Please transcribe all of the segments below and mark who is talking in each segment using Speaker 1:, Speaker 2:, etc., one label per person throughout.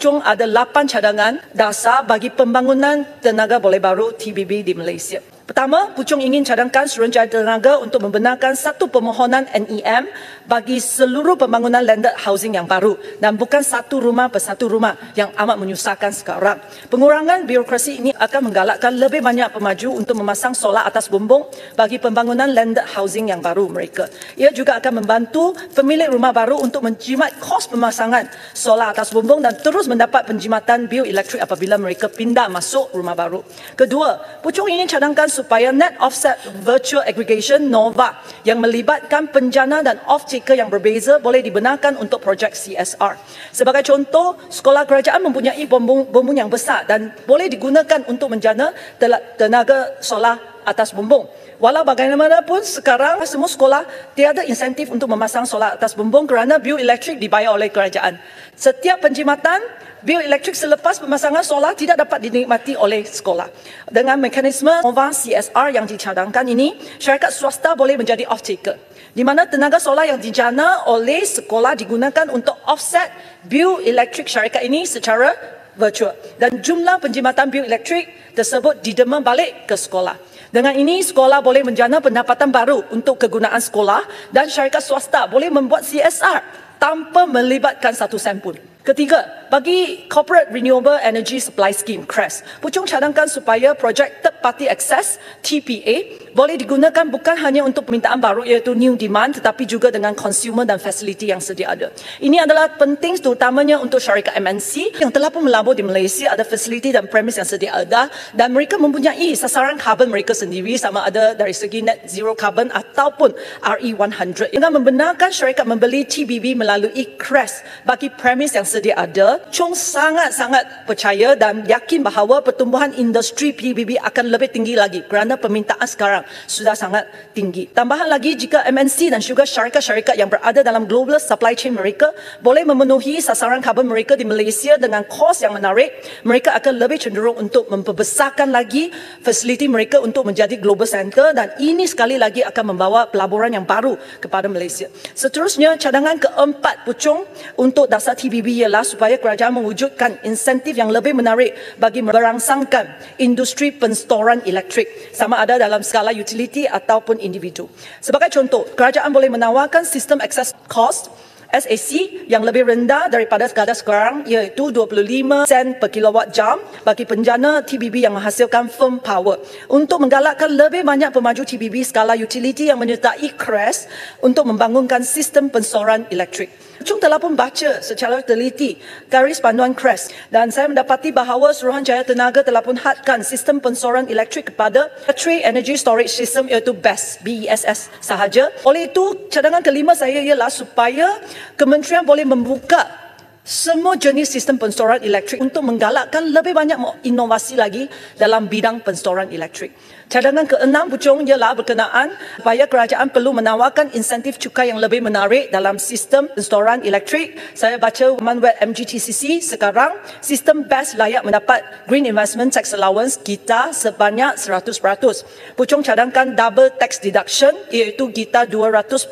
Speaker 1: Puchong ada 8 cadangan dasar bagi pembangunan tenaga boleh baru TBB di Malaysia. Pertama, Puchong ingin cadangkan Suruhanjaya Tenaga untuk membenarkan satu permohonan NEM bagi seluruh pembangunan landed housing yang baru dan bukan satu rumah per satu rumah yang amat menyusahkan sekarang. Pengurangan birokrasi ini akan menggalakkan lebih banyak pemaju untuk memasang solar atas bumbung bagi pembangunan landed housing yang baru mereka. Ia juga akan membantu pemilik rumah baru untuk menjimat kos pemasangan solar atas bumbung dan terus mendapat penjimatan bil elektrik apabila mereka pindah masuk rumah baru. Kedua, Puchong ingin cadangkan supaya net offset virtual aggregation NOVA yang melibatkan penjana dan off-taker yang berbeza boleh dibenarkan untuk projek CSR. Sebagai contoh, sekolah kerajaan mempunyai bumbung yang besar dan boleh digunakan untuk menjana tenaga solar atas bumbung. Walau bagaimanapun sekarang semua sekolah tiada insentif untuk memasang solar atas bumbung kerana bil elektrik dibayar oleh kerajaan. Setiap penjimatan bil elektrik selepas pemasangan solar tidak dapat dinikmati oleh sekolah. Dengan mekanisme NOVA CSR yang dicadangkan ini, syarikat swasta boleh menjadi off-taker, di mana tenaga solar yang dijana oleh sekolah digunakan untuk offset bil elektrik syarikat ini secara virtual dan jumlah penjimatan bil elektrik tersebut didema balik ke sekolah. Dengan ini, sekolah boleh menjana pendapatan baru untuk kegunaan sekolah dan syarikat swasta boleh membuat CSR tanpa melibatkan satu sen pun. Ketiga, bagi Corporate Renewable Energy Supply Scheme (CRES), Puchong cadangkan supaya projek Third Party Access (TPA) boleh digunakan bukan hanya untuk permintaan baru iaitu new demand tetapi juga dengan consumer dan fasiliti yang sedia ada. Ini adalah penting terutamanya untuk syarikat MNC yang telah pun melabur di Malaysia, ada fasiliti dan premis yang sedia ada dan mereka mempunyai sasaran karbon mereka sendiri sama ada dari segi net zero carbon ataupun RE100. Dengan membenarkan syarikat membeli TBB melalui CRES bagi premis yang sedia ada, Chong sangat-sangat percaya dan yakin bahawa pertumbuhan industri PBB akan lebih tinggi lagi kerana permintaan sekarang sudah sangat tinggi. Tambahan lagi, jika MNC dan juga syarikat-syarikat yang berada dalam global supply chain mereka boleh memenuhi sasaran karbon mereka di Malaysia dengan kos yang menarik, mereka akan lebih cenderung untuk memperbesarkan lagi fasiliti mereka untuk menjadi global center dan ini sekali lagi akan membawa pelaburan yang baru kepada Malaysia. Seterusnya, cadangan keempat Puchong untuk dasar TBB ialah supaya kerajaan mewujudkan insentif yang lebih menarik bagi merangsangkan industri penstoran elektrik sama ada dalam skala utility ataupun individu. Sebagai contoh, kerajaan boleh menawarkan sistem access cost SAC yang lebih rendah daripada kadar sekarang iaitu 25 sen per kilowatt jam bagi penjana TBB yang menghasilkan firm power untuk menggalakkan lebih banyak pemaju TBB skala utility yang menyertai CRES untuk membangunkan sistem penstoran elektrik. Puchong telah pun baca secara teliti garis panduan CRES dan saya mendapati bahawa Suruhanjaya Tenaga telah pun hadkan sistem penstoran elektrik kepada Battery Energy Storage System iaitu BESS sahaja. Oleh itu, cadangan kelima saya ialah supaya kementerian boleh membuka semua jenis sistem penstoran elektrik untuk menggalakkan lebih banyak inovasi lagi dalam bidang penstoran elektrik. Cadangan keenam Puchong ialah berkenaan supaya kerajaan perlu menawarkan insentif cukai yang lebih menarik dalam sistem penstoran elektrik. Saya baca laman web MGTCC sekarang, sistem BESS layak mendapat Green Investment Tax Allowance kita sebanyak 100%. Puchong cadangkan double tax deduction iaitu kita 200%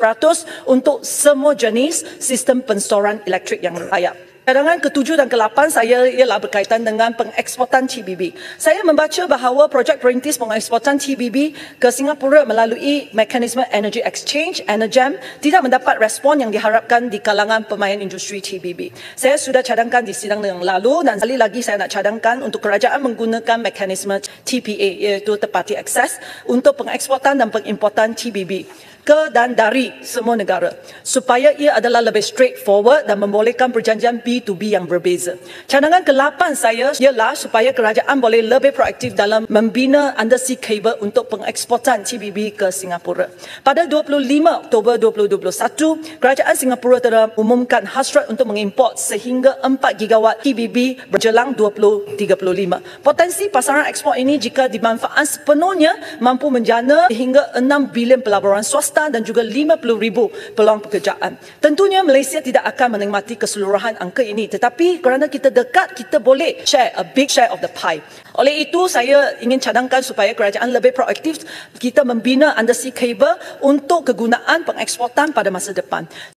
Speaker 1: untuk semua jenis sistem penstoran elektrik yang layak. Cadangan ketujuh dan ke-8 saya ialah berkaitan dengan pengeksportan TBB. Saya membaca bahawa projek perintis pengeksportan TBB ke Singapura melalui mekanisme Energy Exchange (ENEGEM) tidak mendapat respon yang diharapkan di kalangan pemain industri TBB. Saya sudah cadangkan di sidang yang lalu dan sekali lagi saya nak cadangkan untuk kerajaan menggunakan mekanisme TPA iaitu Third Party Access untuk pengeksportan dan pengimportan TBB ke dan dari semua negara supaya ia adalah lebih straightforward dan membolehkan perjanjian B2B yang berbeza. Cadangan ke-8 saya ialah supaya kerajaan boleh lebih proaktif dalam membina undersea cable untuk pengeksportan TBB ke Singapura. Pada 25 Oktober 2021, kerajaan Singapura telah umumkan hasrat untuk mengimport sehingga 4 gigawatt TBB berjelang 2035. Potensi pasaran ekspor ini jika dimanfaatkan sepenuhnya mampu menjana hingga 6 bilion pelaburan swasta dan juga 50,000 peluang pekerjaan. Tentunya Malaysia tidak akan menikmati keseluruhan angka ini tetapi kerana kita dekat, kita boleh share a big share of the pie. Oleh itu, saya ingin cadangkan supaya kerajaan lebih proaktif kita membina undersea cable untuk kegunaan pengeksportan pada masa depan.